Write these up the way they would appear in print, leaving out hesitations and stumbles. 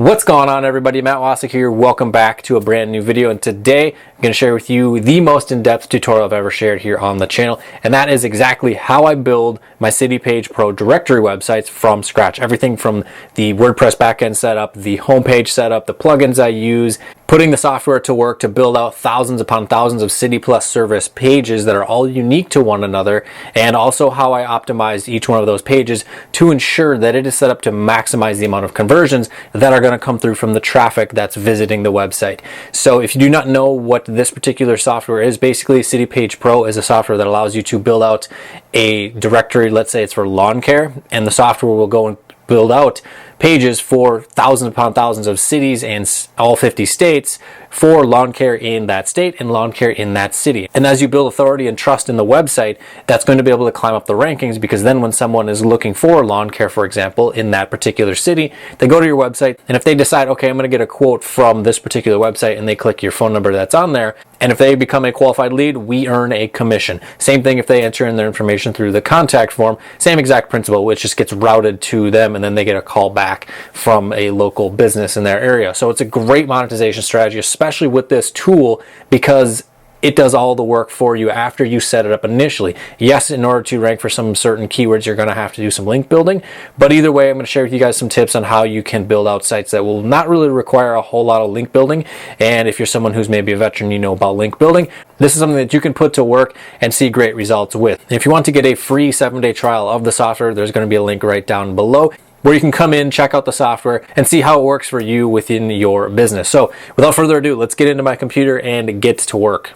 What's going on, everybody? Matt Wacek here. Welcome back to a brand new video, and today I'm going to share with you the most in-depth tutorial I've ever shared here on the channel, and that is exactly how I build my City Page Pro directory websites from scratch. Everything from the WordPress backend setup, the homepage setup, the plugins I use, putting the software to work to build out thousands upon thousands of City Plus service pages that are all unique to one another, and also how I optimize each one of those pages to ensure that it is set up to maximize the amount of conversions that are going to come through from the traffic that's visiting the website. So if you do not know what this particular software is, basically City Page Pro is a software that allows you to build out a directory. Let's say it's for lawn care, and the software will go and build out pages for thousands upon thousands of cities and all 50 states for lawn care in that state and lawn care in that city. And as you build authority and trust in the website, that's going to be able to climb up the rankings, because then when someone is looking for lawn care, for example, in that particular city, they go to your website, and if they decide, okay, I'm going to get a quote from this particular website, and they click your phone number that's on there, and if they become a qualified lead, we earn a commission. Same thing if they enter in their information through the contact form, same exact principle, which just gets routed to them, and then they get a call back from a local business in their area. So it's a great monetization strategy, especially with this tool, because it does all the work for you after you set it up initially. Yes, in order to rank for some certain keywords, you're going to have to do some link building, but either way, I'm going to share with you guys some tips on how you can build out sites that will not really require a whole lot of link building. And if you're someone who's maybe a veteran, you know about link building, this is something that you can put to work and see great results with. If you want to get a free 7-day trial of the software, there's going to be a link right down below where you can come in, check out the software, and see how it works for you within your business. So without further ado, let's get into my computer and get to work.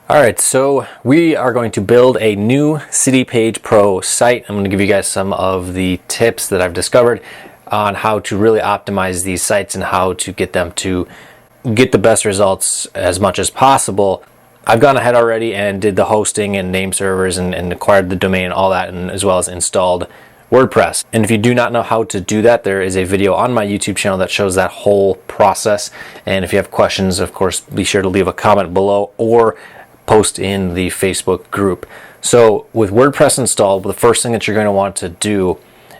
Alright, so we are going to build a new City Page Pro site. I'm going to give you guys some of the tips that I've discovered on how to really optimize these sites and how to get them to get the best results as much as possible. I've gone ahead already and did the hosting and name servers and acquired the domain and all that, and as well as installed WordPress. And if you do not know how to do that, there is a video on my YouTube channel that shows that whole process. And if you have questions, of course, be sure to leave a comment below or post in the Facebook group. So with WordPress installed, the first thing that you're going to want to do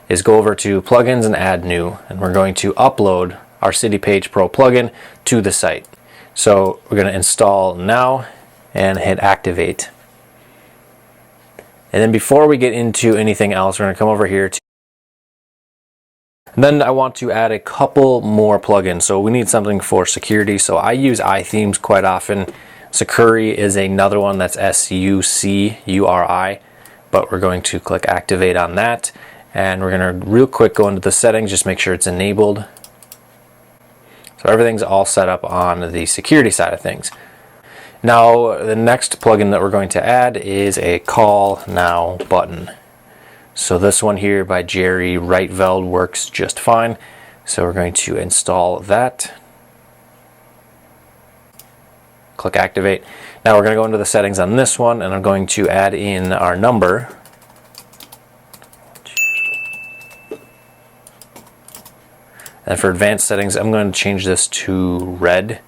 is go over to plugins and add new, and we're going to upload our City Page Pro plugin to the site. So we're going to install now and hit activate. And then before we get into anything else, we're going to come over here and then I want to add a couple more plugins. So we need something for security. So I use iThemes quite often. Sucuri is another one, that's S-U-C-U-R-I, but we're going to click activate on that, and we're going to real quick go into the settings, just make sure it's enabled. So everything's all set up on the security side of things. Now, the next plugin that we're going to add is a Call Now button. So this one here by Jerry Reitveld works just fine. So we're going to install that. Click activate. Now we're going to go into the settings on this one, and I'm going to add in our number. And for advanced settings, I'm going to change this to red,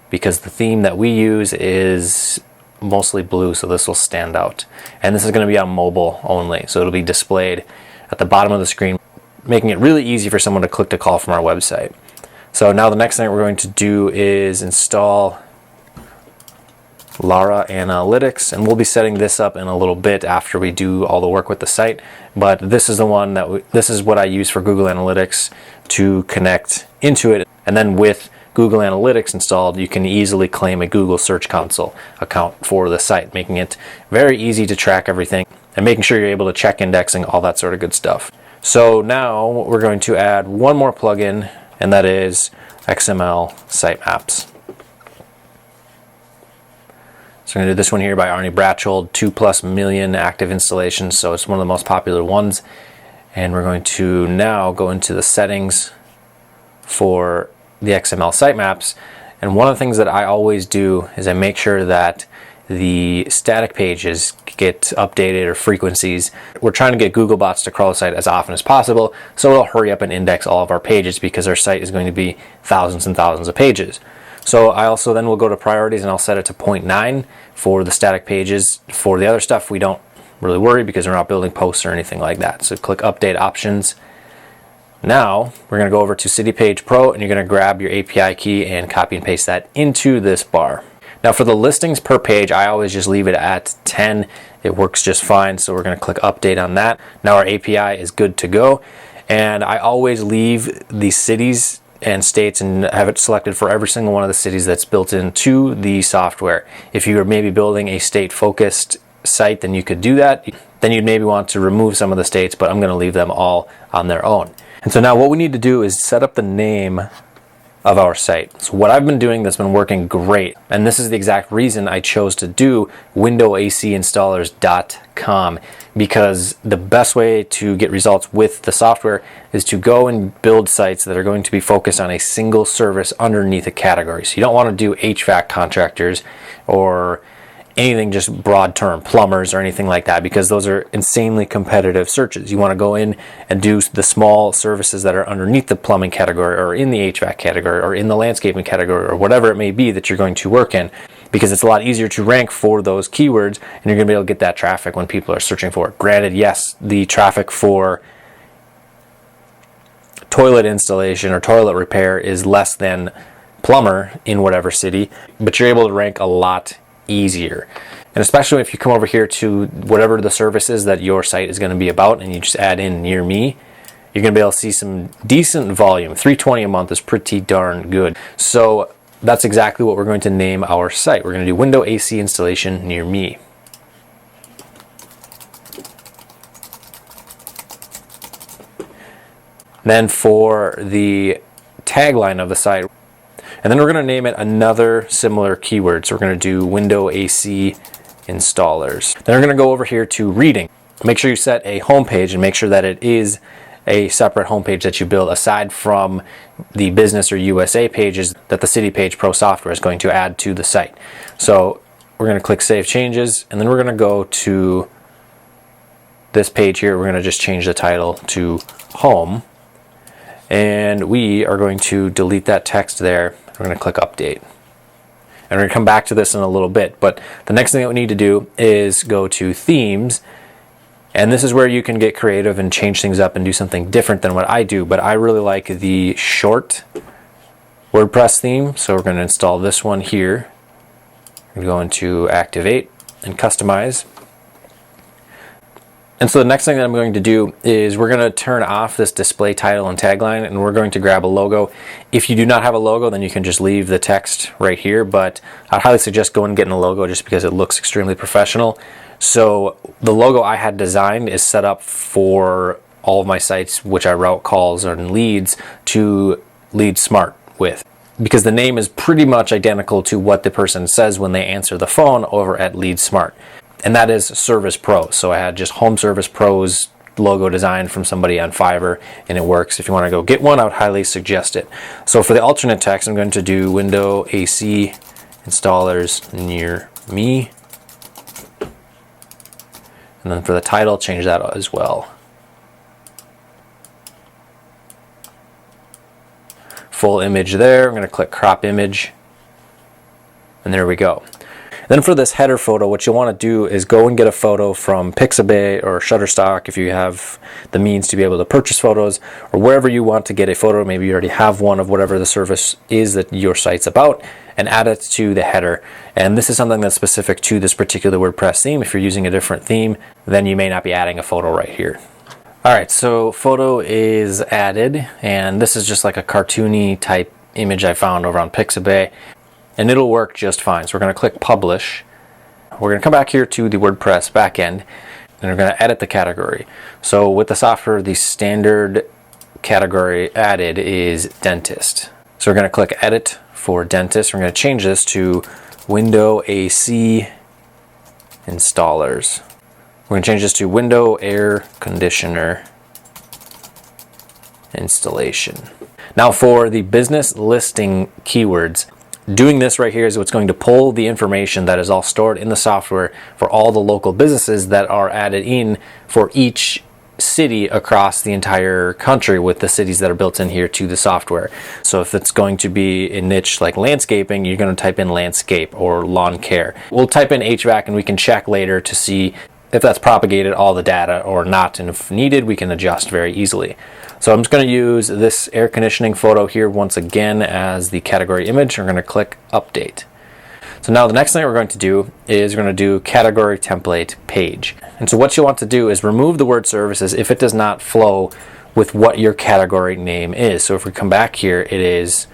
because the theme that we use is mostly blue, so this will stand out. And this is going to be on mobile only, so it'll be displayed at the bottom of the screen, making it really easy for someone to click to call from our website. So now the next thing we're going to do is install Lara Analytics, and we'll be setting this up in a little bit after we do all the work with the site. But this is the one that this is what I use for Google Analytics to connect into it, and then with Google Analytics installed, you can easily claim a Google Search Console account for the site, making it very easy to track everything and making sure you're able to check indexing, all that sort of good stuff. So now we're going to add one more plugin, and that is XML Sitemaps. So I'm going to do this one here by Arnie Bratchold, 2+ million active installations, so it's one of the most popular ones. And we're going to now go into the settings for the XML sitemaps, and one of the things that I always do is I make sure that the static pages get updated, or frequencies. We're trying to get Google bots to crawl the site as often as possible, so it'll hurry up and index all of our pages, because our site is going to be thousands and thousands of pages. So I also then will go to priorities, and I'll set it to 0.9 for the static pages. For the other stuff, we don't really worry because we're not building posts or anything like that. So click Update Options. Now we're going to go over to City Page Pro, and you're going to grab your API key and copy and paste that into this bar. Now for the listings per page, I always just leave it at 10. It works just fine. So we're going to click Update on that. Now our API is good to go. And I always leave the cities and states and have it selected for every single one of the cities that's built into the software. If you are maybe building a state focused site, then you could do that. Then you'd maybe want to remove some of the states, but I'm going to leave them all on their own. And so now what we need to do is set up the name of our site. So what I've been doing that's been working great, and this is the exact reason I chose to do windowacinstallers.com, because the best way to get results with the software is to go and build sites that are going to be focused on a single service underneath a category. So you don't want to do HVAC contractors or anything just broad term, plumbers or anything like that, because those are insanely competitive searches. You want to go in and do the small services that are underneath the plumbing category or in the HVAC category or in the landscaping category or whatever it may be that you're going to work in, because it's a lot easier to rank for those keywords and you're going to be able to get that traffic when people are searching for it. Granted, yes, the traffic for toilet installation or toilet repair is less than plumber in whatever city, but you're able to rank a lot easier. And especially if you come over here to whatever the service is that your site is going to be about and you just add in near me, you're going to be able to see some decent volume. $320 a month is pretty darn good. So that's exactly what we're going to name our site. We're going to do window AC installation near me. Then for the tagline of the site, and then we're going to name it another similar keyword. So we're going to do window AC installers. Then we're going to go over here to reading. Make sure you set a home page and make sure that it is a separate home page that you build aside from the business or USA pages that the City Page Pro software is going to add to the site. So we're going to click Save Changes, and then we're going to go to this page here. We're going to just change the title to Home, and we are going to delete that text there. We're going to click Update. And we're going to come back to this in a little bit, but the next thing that we need to do is go to Themes, and this is where you can get creative and change things up and do something different than what I do, but I really like the short WordPress theme, so we're going to install this one here. We're going to Activate and Customize. And so the next thing that I'm going to do is we're going to turn off this display title and tagline, and we're going to grab a logo. If you do not have a logo, then you can just leave the text right here, but I'd highly suggest going and getting a logo just because it looks extremely professional. So the logo I had designed is set up for all of my sites, which I route calls and leads to Lead Smart with, because the name is pretty much identical to what the person says when they answer the phone over at Lead Smart. And that is Service Pro. So I had just Home Service Pro's logo designed from somebody on Fiverr, and it works. If you want to go get one, I would highly suggest it. So for the alternate text, I'm going to do window AC installers near me. And then for the title, change that as well. Full image there. I'm going to click crop image. And there we go. Then for this header photo, what you'll want to do is go and get a photo from Pixabay or Shutterstock if you have the means to be able to purchase photos, or wherever you want to get a photo. Maybe you already have one of whatever the service is that your site's about, and add it to the header. And this is something that's specific to this particular WordPress theme. If you're using a different theme, then you may not be adding a photo right here. Alright, so photo is added, and this is just like a cartoony type image I found over on Pixabay. And it'll work just fine. So we're going to click Publish. We're going to come back here to the WordPress backend, and we're going to edit the category. So with the software, the standard category added is Dentist. So we're going to click Edit for Dentist. We're going to change this to Window AC Installers. We're going to change this to Window Air Conditioner Installation. Now for the business listing keywords, doing this right here is what's going to pull the information that is all stored in the software for all the local businesses that are added in for each city across the entire country, with the cities that are built in here to the software. So if it's going to be a niche like landscaping, you're going to type in landscape or lawn care. We'll type in HVAC and we can check later to see if that's propagated all the data or not, and if needed, we can adjust very easily. So I'm just going to use this air conditioning photo here once again as the category image. We're going to click update. So now the next thing we're going to do is we're going to do category template page. And so what you want to do is remove the word services if it does not flow with what your category name is. So if we come back here, it is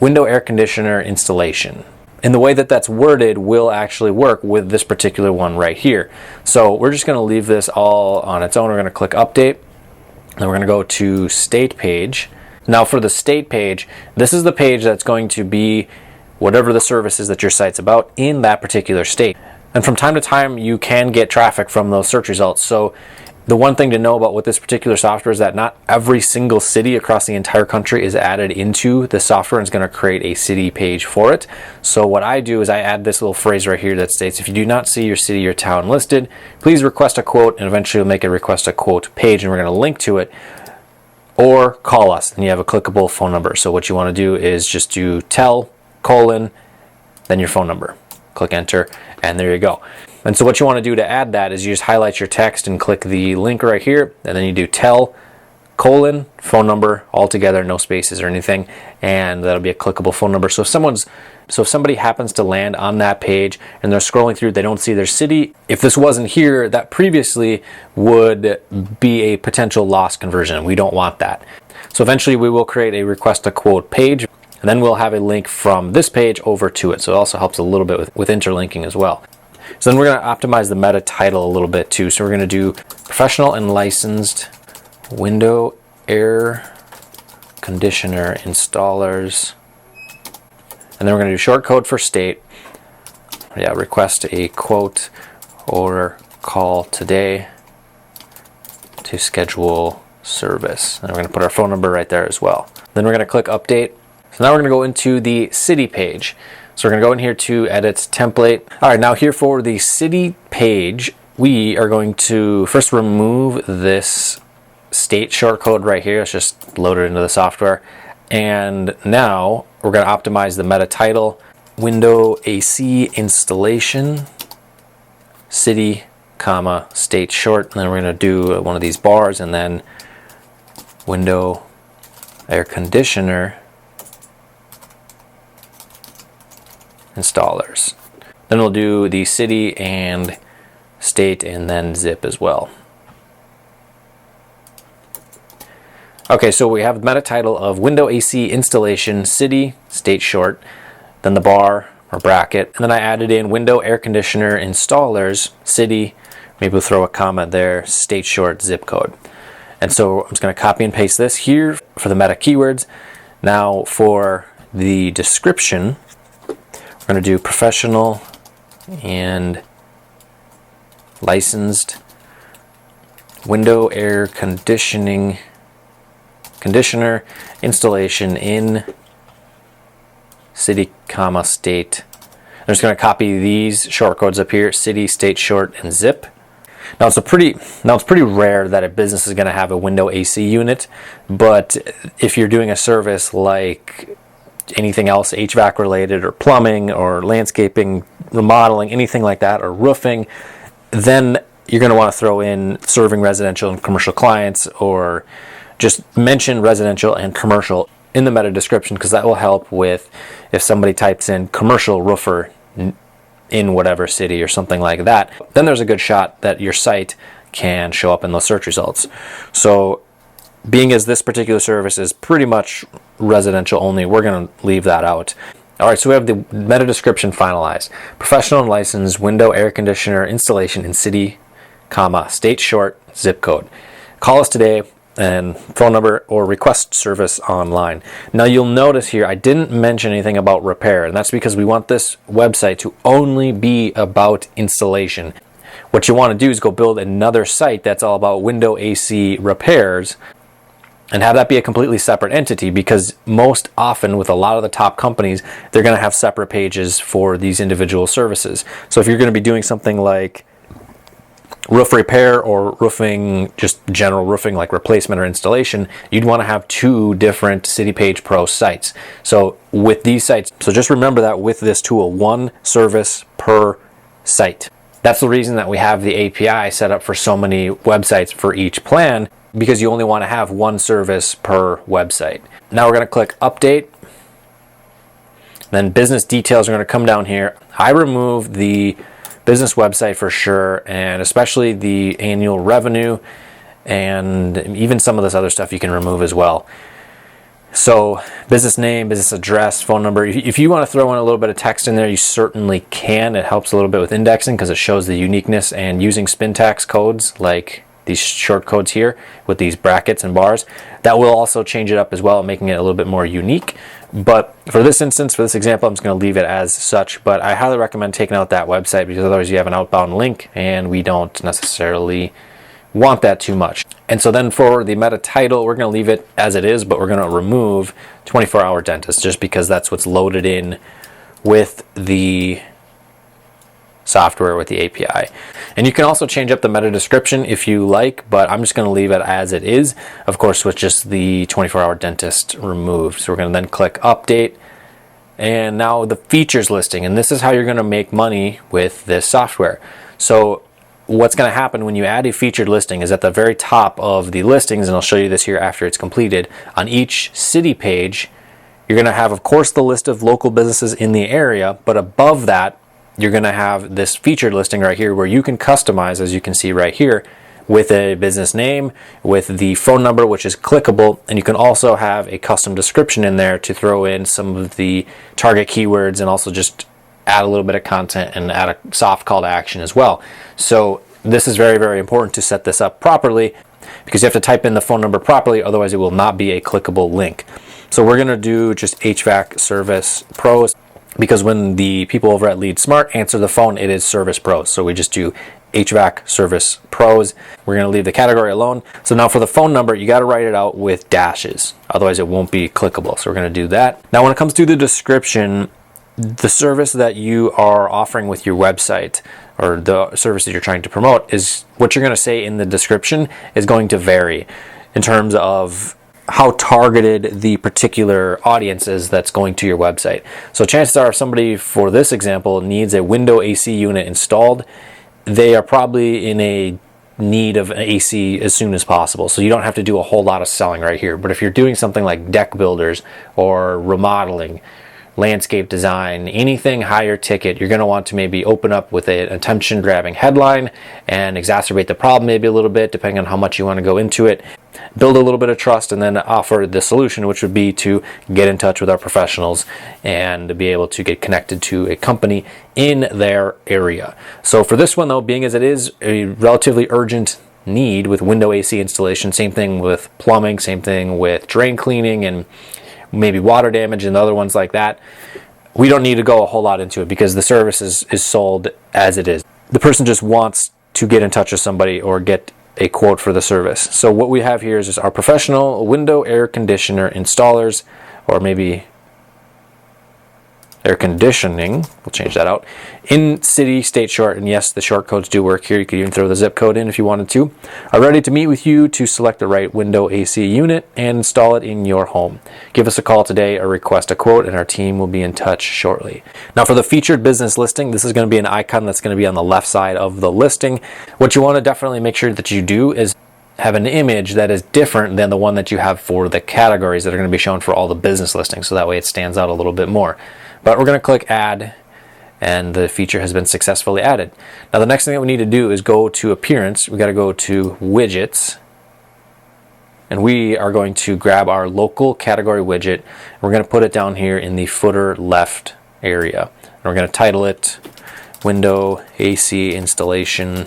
window air conditioner installation. And the way that that's worded will actually work with this particular one right here. So we're just going to leave this all on its own. We're going to click update. Then we're going to go to state page. Now for the state page, this is the page that's going to be whatever the service is that your site's about in that particular state. And from time to time, you can get traffic from those search results. So the one thing to know about with this particular software is that not every single city across the entire country is added into the software and is going to create a city page for it. So what I do is I add this little phrase right here that states, if you do not see your city or town listed, please request a quote, and eventually we'll make a request a quote page, and we're going to link to it, or call us, and you have a clickable phone number. So what you want to do is just do tell, then your phone number. Click enter, and there you go. And so what you want to do to add that is you just highlight your text and click the link right here, and then you do tell, phone number, all together, no spaces or anything, and that'll be a clickable phone number. So if somebody happens to land on that page and they're scrolling through, they don't see their city, if this wasn't here, that previously would be a potential lost conversion. We don't want that. So eventually we will create a request a quote page, and then we'll have a link from this page over to it. So it also helps a little bit with interlinking as well. So then we're going to optimize the meta title a little bit too. So we're going to do professional and licensed window air conditioner installers. And then we're going to do short code for state. Yeah, request a quote or call today to schedule service. And we're going to put our phone number right there as well. Then we're going to click update. So now we're going to go into the city page. So we're going to go in here to edit template. All right, now here for the city page, we are going to first remove this state shortcode right here. It's just loaded into the software. And now we're going to optimize the meta title, window AC installation, city, comma, state short. And then we're going to do one of these bars, and then window air conditioner installers. Then we'll do the city and state and then zip as well. Okay, so we have the meta title of window AC installation, city, state short, then the bar or bracket, and then I added in window air conditioner installers, city, maybe we'll throw a comma there, state short, zip code. And so I'm just going to copy and paste this here for the meta keywords. Now for the description, we're going to do professional and licensed window air conditioner installation in city, comma, state. I'm just going to copy these shortcodes up here, city, state short, and zip. Now it's pretty rare that a business is going to have a window AC unit, but if you're doing a service like anything else HVAC related or plumbing or landscaping, remodeling, anything like that, or roofing, then you're going to want to throw in serving residential and commercial clients, or just mention residential and commercial in the meta description, because that will help with if somebody types in commercial roofer in whatever city or something like that, then there's a good shot that your site can show up in those search results. So being as this particular service is pretty much residential only, we're going to leave that out. All right, so we have the meta description finalized. Professional and licensed window air conditioner installation in city, comma, state short, zip code. Call us today, and phone number or request service online. Now you'll notice here I didn't mention anything about repair, and that's because we want this website to only be about installation. What you want to do is go build another site that's all about window AC repairs and have that be a completely separate entity, because most often with a lot of the top companies, they're going to have separate pages for these individual services. So if you're going to be doing something like roof repair or roofing, just general roofing like replacement or installation, you'd want to have two different City Page Pro sites. So with these sites, so just remember that with this tool, one service per site. That's the reason that we have the API set up for so many websites for each plan, because you only want to have one service per website. Now we're going to click update. Then business details are going to come down here. I remove the business website for sure, and especially the annual revenue, and even some of this other stuff you can remove as well. So business name, business address, phone number. If you want to throw in a little bit of text in there, you certainly can. It helps a little bit with indexing because it shows the uniqueness, and using syntax codes like these short codes here with these brackets and bars, that will also change it up as well, making it a little bit more unique. But for this instance, for this example, I'm just going to leave it as such, but I highly recommend taking out that website, because otherwise you have an outbound link and we don't necessarily want that too much. And so then for the meta title, we're going to leave it as it is, but we're going to remove 24-hour dentist, just because that's what's loaded in with the software with the API. And you can also change up the meta description if you like, but I'm just going to leave it as it is, of course, with just the 24-hour dentist removed. So we're going to then click update, and now the features listing, and this is how you're going to make money with this software. So what's going to happen when you add a featured listing is at the very top of the listings, and I'll show you this here after it's completed, on each city page, you're going to have, of course, the list of local businesses in the area, but above that, you're going to have this featured listing right here where you can customize, as you can see right here, with a business name, with the phone number, which is clickable, and you can also have a custom description in there to throw in some of the target keywords, and also just add a little bit of content and add a soft call to action as well. So this is very, very important to set this up properly, because you have to type in the phone number properly, otherwise it will not be a clickable link. So we're going to do just HVAC Service Pros, because when the people over at Lead Smart answer the phone, it is Service Pros. So we just do HVAC Service Pros. We're going to leave the category alone. So now for the phone number, you got to write it out with dashes, otherwise it won't be clickable. So we're going to do that. Now when it comes to the description, the service that you are offering with your website, or the service that you're trying to promote, is what you're going to say in the description is going to vary in terms of how targeted the particular audience is that's going to your website. So chances are, if somebody, for this example, needs a window AC unit installed, they are probably in a need of an AC as soon as possible. So you don't have to do a whole lot of selling right here. But if you're doing something like deck builders or remodeling, landscape design, anything higher ticket, you're going to want to maybe open up with an attention grabbing headline and exacerbate the problem maybe a little bit, depending on how much you want to go into it. Build a little bit of trust, and then offer the solution, which would be to get in touch with our professionals and be able to get connected to a company in their area. So for this one though, being as it is a relatively urgent need with window AC installation, same thing with plumbing, same thing with drain cleaning and maybe water damage and other ones like that, we don't need to go a whole lot into it, because the service is sold as it is. The person just wants to get in touch with somebody or get a quote for the service. So what we have here is just our professional window air conditioner installers, or maybe air conditioning, we'll change that out, in city, state short, and yes, the short codes do work here. You could even throw the zip code in if you wanted to. Are ready to meet with you to select the right window AC unit and install it in your home. Give us a call today or request a quote, and our team will be in touch shortly. Now for the featured business listing, this is going to be an icon that's going to be on the left side of the listing. What you want to definitely make sure that you do is have an image that is different than the one that you have for the categories that are going to be shown for all the business listings, so that way it stands out a little bit more. But we're going to click add, and the feature has been successfully added. Now the next thing that we need to do is go to appearance. We got to go to widgets, and we are going to grab our local category widget. We're going to put it down here in the footer left area. And we're going to title it Window AC Installation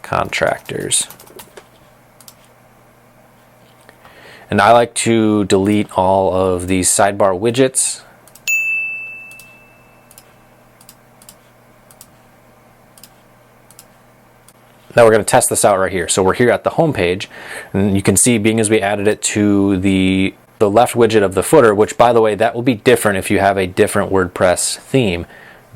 Contractors. And I like to delete all of these sidebar widgets. Now we're going to test this out right here. So we're here at the home page, and you can see, being as we added it to the left widget of the footer, which by the way, that will be different if you have a different WordPress theme.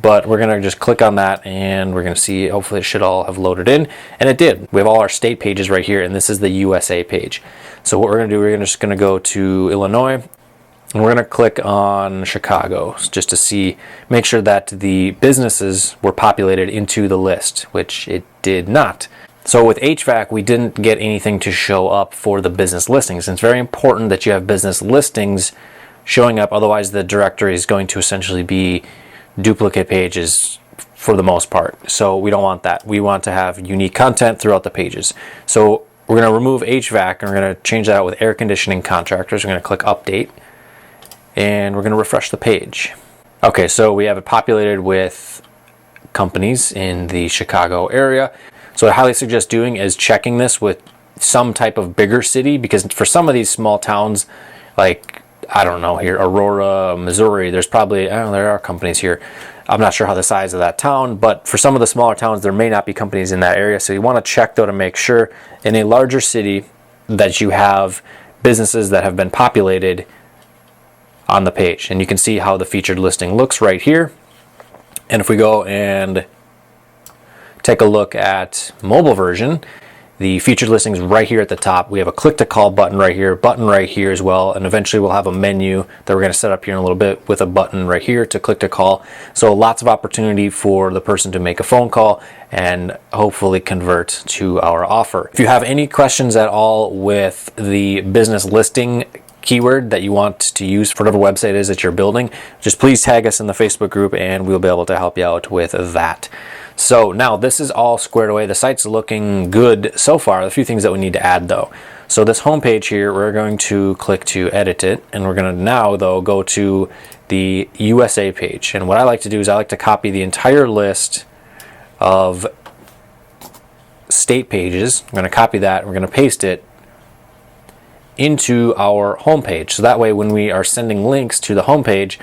But we're going to just click on that, and we're going to see, hopefully it should all have loaded in, and it did. We have all our state pages right here, and this is the USA page. So what we're going to do, we're just going to go to Illinois, And we're going to click on Chicago just to see, make sure that the businesses were populated into the list, which it did not. So with HVAC, we didn't get anything to show up for the business listings. And it's very important that you have business listings showing up. Otherwise, the directory is going to essentially be duplicate pages for the most part. So we don't want that. We want to have unique content throughout the pages. So we're going to remove HVAC and we're going to change that out with air conditioning contractors. We're going to click update and we're going to refresh the page. Okay, so we have it populated with companies in the Chicago area. So what I highly suggest doing is checking this with some type of bigger city, because for some of these small towns, like, I don't know, here, Aurora, Missouri, there's probably, I don't know, there are companies here. I'm not sure how the size of that town, but for some of the smaller towns, there may not be companies in that area. So you want to check though to make sure in a larger city that you have businesses that have been populated on the page. And you can see how the featured listing looks right here. And if we go and take a look at mobile version, the featured listings right here at the top. We have a click to call button right here as well, and eventually we'll have a menu that we're going to set up here in a little bit with a button right here to click to call. So lots of opportunity for the person to make a phone call and hopefully convert to our offer. If you have any questions at all with the business listing keyword that you want to use for whatever website it is that you're building, just please tag us in the Facebook group and we'll be able to help you out with that. So now this is all squared away. The site's looking good so far. A few things that we need to add though. So this home page here, we're going to click to edit it, and we're going to now though go to the USA page. And what I like to do is I like to copy the entire list of state pages. I'm going to copy that, we're going to paste it into our home page. So that way when we are sending links to the home page,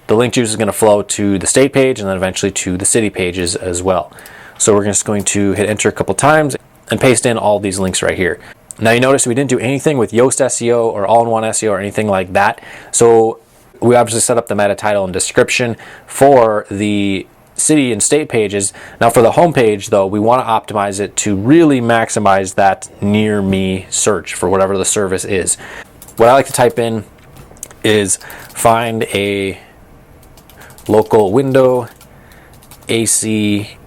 the link juice is going to flow to the state page and then eventually to the city pages as well. So we're just going to hit enter a couple times and paste in all these links right here. Now you notice we didn't do anything with Yoast SEO or all-in-one SEO or anything like that. So we obviously set up the meta title and description for the city and state pages. Now for the home page though, we want to optimize it to really maximize that near me search for whatever the service is. What I like to type in is find a local window AC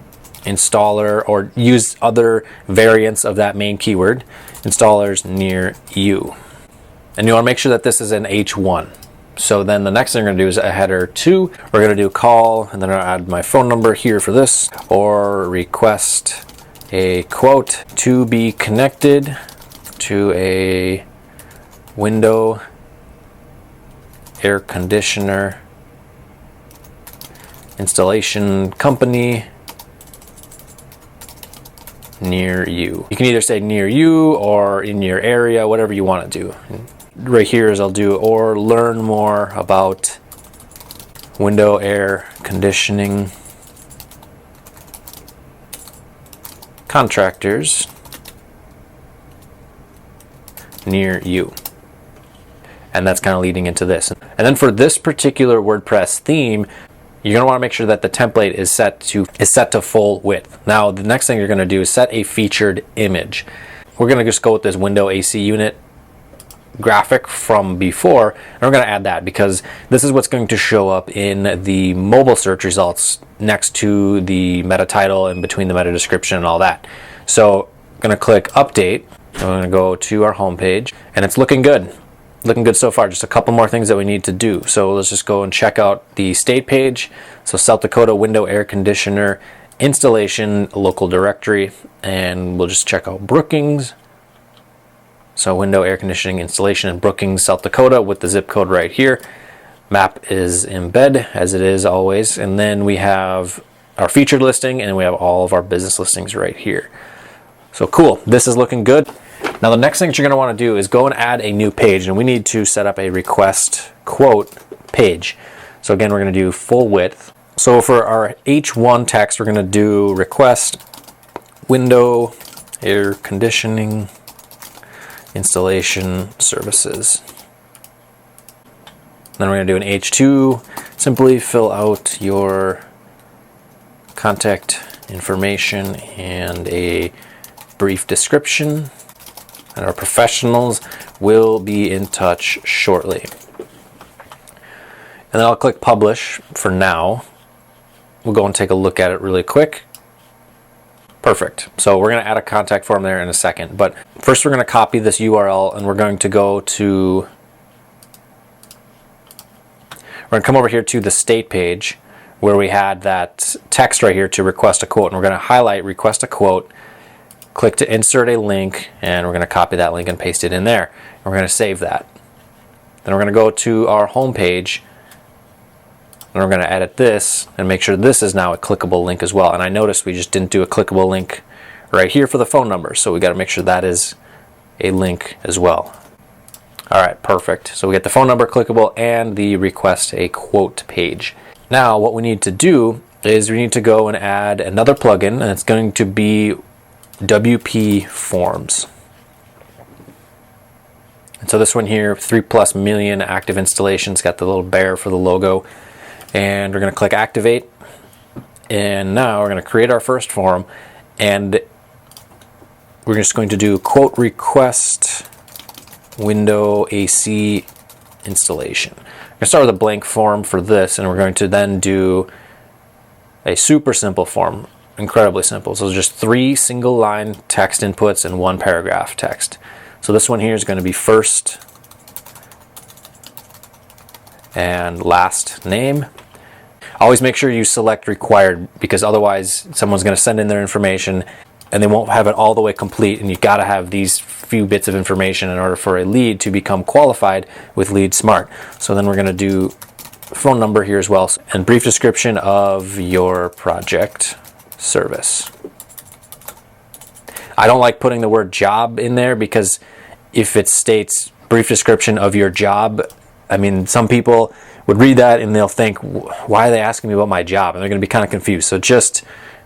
installer, or use other variants of that main keyword, installers near you. And you want to make sure that this is an H1. So then the next thing we're going to do is a header 2. We're going to do call, and then I'll add my phone number here for this, or request a quote to be connected to a window air conditioner installation company near you. You can either say near you or in your area, whatever you want to do. And right here is I'll do or learn more about window air conditioning contractors near you. And that's kind of leading into this. And then for this particular WordPress theme, you're going to want to make sure that the template is set to full width. Now, the next thing you're going to do is set a featured image. We're going to just go with this window AC unit graphic from before, and we're going to add that because this is what's going to show up in the mobile search results next to the meta title and between the meta description and all that. So I'm going to click update. I'm going to go to our home page, and it's looking good. Looking good so far. Just a couple more things that we need to do. So let's just go and check out the state page. So South Dakota window air conditioner installation local directory, and we'll just check out Brookings. So window air conditioning installation in Brookings, South Dakota, with the zip code right here. Map is embed as it is always, and then we have our featured listing, and we have all of our business listings right here. So cool, this is looking good. Now the next thing that you're going to want to do is go and add a new page, and we need to set up a request quote page. So again, we're going to do full width. So for our H1 text, we're going to do request window air conditioning installation services. Then we're going to do an H2, simply fill out your contact information and a brief description. And our professionals will be in touch shortly. then I'll click publish for now. We'll go and take a look at it really quick. Perfect. So we're going to add a contact form there in a second, but first we're going to copy this URL and we're going to come over here to the state page where we had that text right here to request a quote, and we're going to highlight request a quote, click to insert a link, and we're going to copy that link and paste it in there. And we're going to save that. Then we're going to go to our home page and we're going to edit this and make sure this is now a clickable link as well. And I noticed we just didn't do a clickable link right here for the phone number, so we got to make sure that is a link as well. All right, perfect. So we get the phone number clickable and the request a quote page. Now what we need to do is we need to go and add another plugin, and it's going to be WP Forms. And so this one here, 3+ million active installations, got the little bear for the logo. And we're going to click activate. And now we're going to create our first form, and we're just going to do quote request window AC installation. I'm going to start with a blank form for this, and we're going to then do a super simple form, incredibly simple. So just 3 single line text inputs and 1 paragraph text. So this one here is going to be first and last name. Always make sure you select required, because otherwise someone's going to send in their information and they won't have it all the way complete, and you got to have these few bits of information in order for a lead to become qualified with Lead Smart. So then we're going to do phone number here as well, and brief description of your project service. I don't like putting the word job in there, because if it states brief description of your job, I mean, some people would read that and they'll think, why are they asking me about my job? And they're going to be kind of confused. So just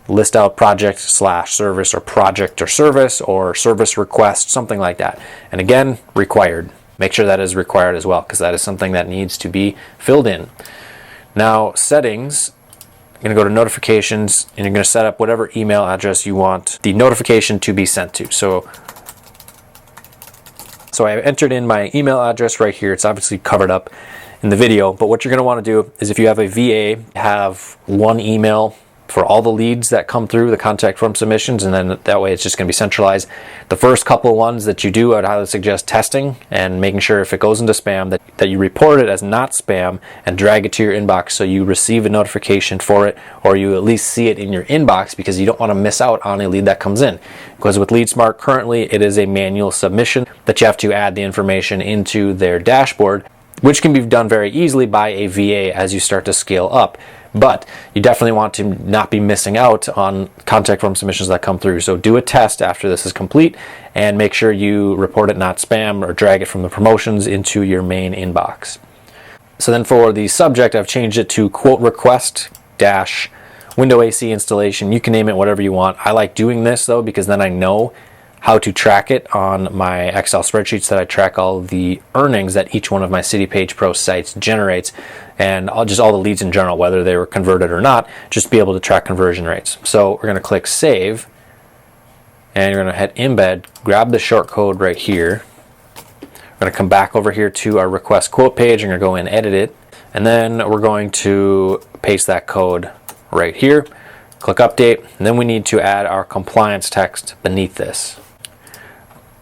list out project/service, or project or service request, something like that. And again, required. Make sure that is required as well, because that is something that needs to be filled in. Now, settings, you're going to go to notifications, and you're going to set up whatever email address you want the notification to be sent to. So I entered in my email address right here. It's obviously covered up in the video, but what you're going to want to do is, if you have a VA, have one email for all the leads that come through the contact form submissions, and then that way it's just going to be centralized. The first couple of ones that you do, I'd highly suggest testing and making sure if it goes into spam that you report it as not spam and drag it to your inbox so you receive a notification for it, or you at least see it in your inbox, because you don't want to miss out on a lead that comes in. Because with Lead Smart currently, it is a manual submission that you have to add the information into their dashboard, which can be done very easily by a VA as you start to scale up. But you definitely want to not be missing out on contact form submissions that come through. So do a test after this is complete, and make sure you report it not spam, or drag it from the promotions into your main inbox. So then for the subject, I've changed it to quote request dash window AC installation. You can name it whatever you want. I like doing this though, because then I know how to track it on my Excel spreadsheets that I track all the earnings that each one of my City Page Pro sites generates, and all the leads in general, whether they were converted or not, just be able to track conversion rates. So we're going to click save, and you're going to hit embed, grab the short code right here. We're going to come back over here to our request quote page, and we're going to go in and edit it, and then we're going to paste that code right here. Click update, and then we need to add our compliance text beneath this.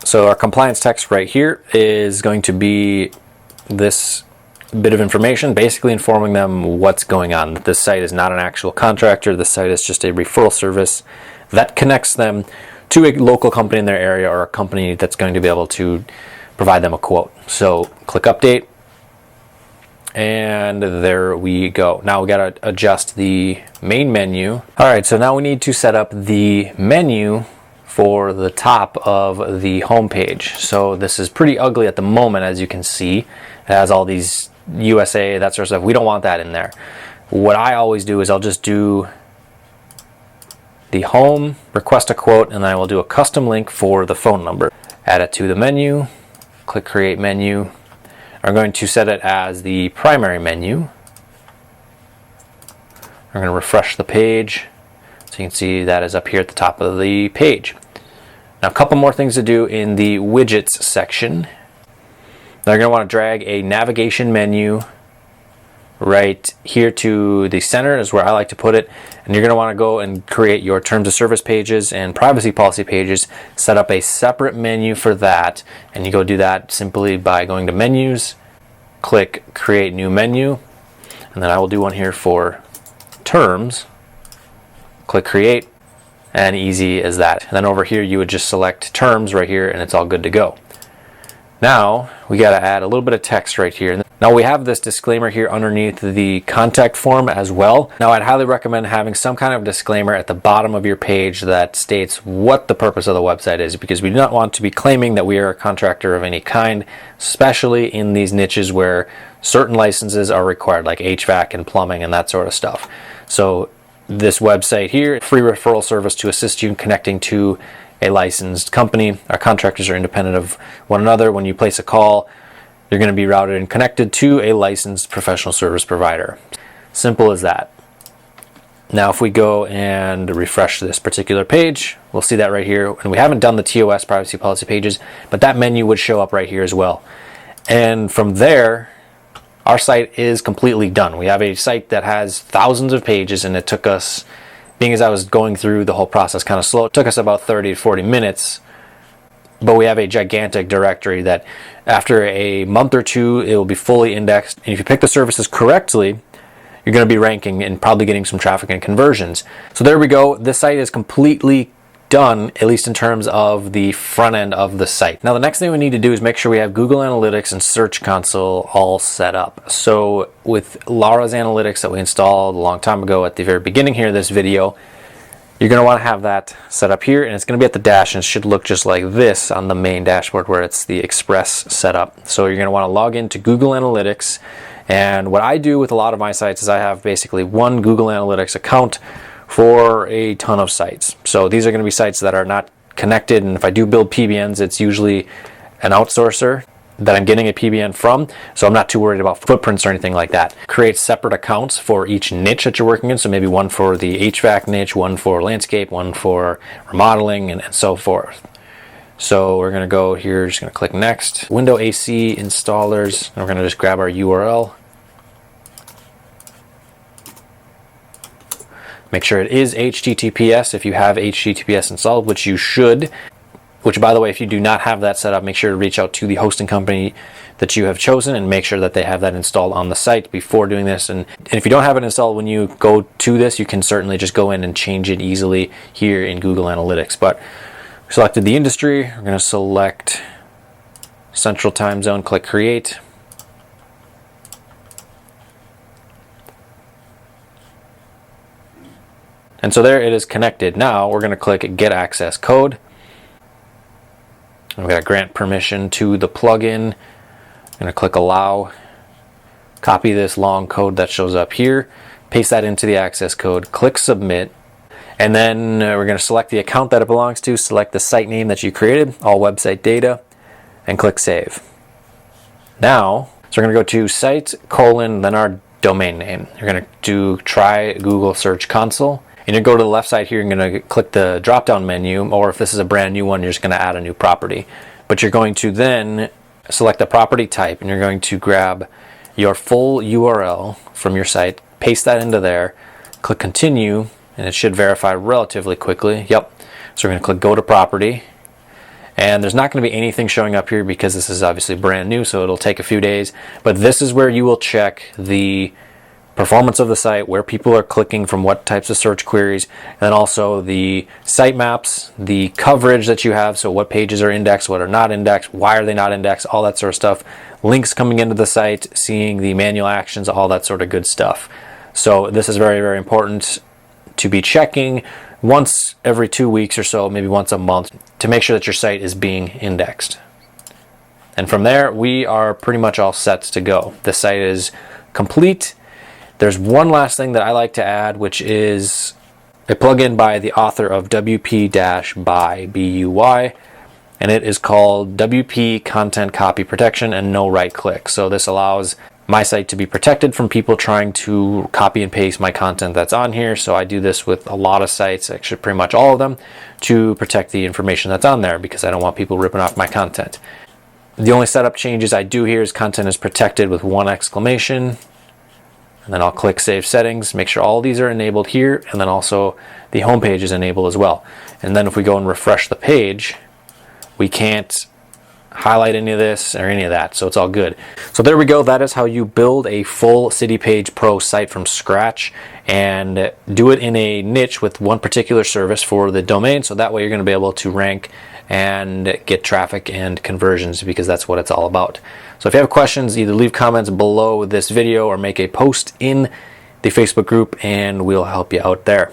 So our compliance text right here is going to be this bit of information, basically informing them what's going on. This site is not an actual contractor. This site is just a referral service that connects them to a local company in their area, or a company that's going to be able to provide them a quote. So click update, and there we go. Now we got to adjust the main menu. All right, so now we need to set up the menu for the top of the home page. So this is pretty ugly at the moment, as you can see. It has all these USA, that sort of stuff. We don't want that in there. What I always do is I'll just do the home, request a quote, and then I will do a custom link for the phone number. Add it to the menu, click create menu. I'm going to set it as the primary menu. I'm going to refresh the page so you can see that is up here at the top of the page. Now a couple more things to do in the widgets section. Now you're going to want to drag a navigation menu right here to the center is where I like to put it. And you're going to want to go and create your terms of service pages and privacy policy pages. Set up a separate menu for that. And you go do that simply by going to menus, click create new menu. And then I will do one here for terms. Click create, and easy as that. And then over here you would just select terms right here and it's all good to go. Now we got to add a little bit of text right here. Now we have this disclaimer here underneath the contact form as well. Now I'd highly recommend having some kind of disclaimer at the bottom of your page that states what the purpose of the website is, because we do not want to be claiming that we are a contractor of any kind, especially in these niches where certain licenses are required, like HVAC and plumbing and that sort of stuff. So this website here, free referral service to assist you in connecting to a licensed company. Our contractors are independent of one another. When you place a call, you're going to be routed and connected to a licensed professional service provider. Simple as that. Now if we go and refresh this particular page, we'll see that right here. And we haven't done the TOS privacy policy pages, but that menu would show up right here as well. And from there, our site is completely done. We have a site that has thousands of pages, and it took us, being as I was going through the whole process kind of slow, it took us about 30 to 40 minutes. But we have a gigantic directory that after a month or two, it will be fully indexed. And if you pick the services correctly, you're going to be ranking and probably getting some traffic and conversions. So there we go. This site is completely done, at least in terms of the front end of the site. Now the next thing we need to do is make sure we have Google Analytics and Search Console all set up. So with Laura's Analytics that we installed a long time ago at the very beginning here of this video, you're going to want to have that set up here, and it's going to be at the dash, and it should look just like this on the main dashboard where it's the Express setup. So you're going to want to log into Google Analytics, and what I do with a lot of my sites is I have basically one Google Analytics account for a ton of sites. So these are going to be sites that are not connected, and if I do build PBNs, it's usually an outsourcer that I'm getting a PBN from, so I'm not too worried about footprints or anything like that. Create separate accounts for each niche that you're working in, so maybe one for the HVAC niche, one for landscape, one for remodeling, and so forth. So we're going to go here, just going to click next. Window AC installers, and we're going to just grab our URL. Make sure it is HTTPS if you have HTTPS installed, which you should. Which, by the way, if you do not have that set up, make sure to reach out to the hosting company that you have chosen and make sure that they have that installed on the site before doing this. And if you don't have it installed when you go to this, you can certainly just go in and change it easily here in Google Analytics. But we selected the industry. We're going to select Central Time Zone, click Create. And so there it is connected. Now we're going to click Get Access Code. I'm going to grant permission to the plugin. I'm going to click Allow. Copy this long code that shows up here. Paste that into the access code. Click Submit. And then we're going to select the account that it belongs to. Select the site name that you created, all website data, and click Save. Now, so we're going to go to site, then our domain name. You're going to do try Google Search Console. And you go to the left side here, you're going to click the drop down menu, or if this is a brand new one, you're just going to add a new property. But you're going to then select the property type, and you're going to grab your full URL from your site, paste that into there, click continue, and it should verify relatively quickly. Yep. So we're going to click go to property. And there's not going to be anything showing up here because this is obviously brand new, so it'll take a few days. But this is where you will check the performance of the site, where people are clicking from what types of search queries, and then also the site maps, the coverage that you have, so what pages are indexed, what are not indexed, why are they not indexed, all that sort of stuff. Links coming into the site, seeing the manual actions, all that sort of good stuff. So this is very, very important to be checking once every 2 weeks or so, maybe once a month, to make sure that your site is being indexed. And from there, we are pretty much all set to go. The site is complete. There's one last thing that I like to add, which is a plugin by the author of WP-BUY, B-U-Y, and it is called WP Content Copy Protection and No Right Click. So this allows my site to be protected from people trying to copy and paste my content that's on here. So I do this with a lot of sites, actually pretty much all of them, to protect the information that's on there because I don't want people ripping off my content. The only setup changes I do here is content is protected with one exclamation. and then I'll click Save Settings, make sure all these are enabled here, and then also the home page is enabled as well. And then if we go and refresh the page, we can't highlight any of this or any of that, so it's all good. So there we go. That is how you build a full City Page Pro site from scratch and do it in a niche with one particular service for the domain, so that way you're going to be able to rank and get traffic and conversions, because that's what it's all about. So if you have questions, either leave comments below this video or make a post in the Facebook group and we'll help you out there.